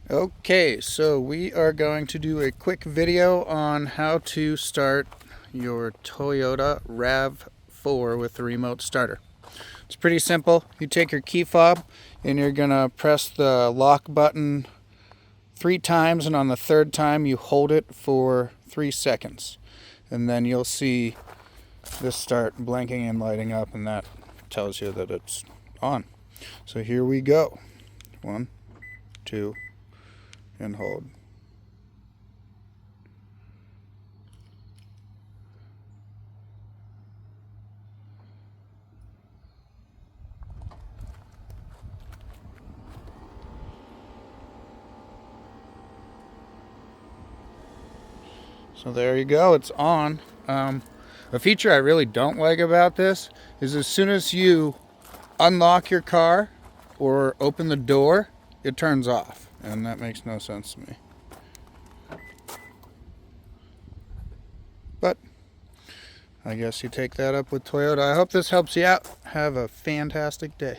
Okay, so we are going to do a quick video on how to start your Toyota RAV4 with the remote starter. It's pretty simple. You take your key fob and you're going to press the lock button 3 times, and on the 3rd time you hold it for 3 seconds. And then you'll see this start blinking and lighting up, and that tells you that it's on. So here we go. 1, 2, and hold. So there you go, it's on. A feature I really don't like about this is as soon as you unlock your car or open the door, it turns off, and that makes no sense to me. But I guess you take that up with Toyota. I hope this helps you out. Have a fantastic day.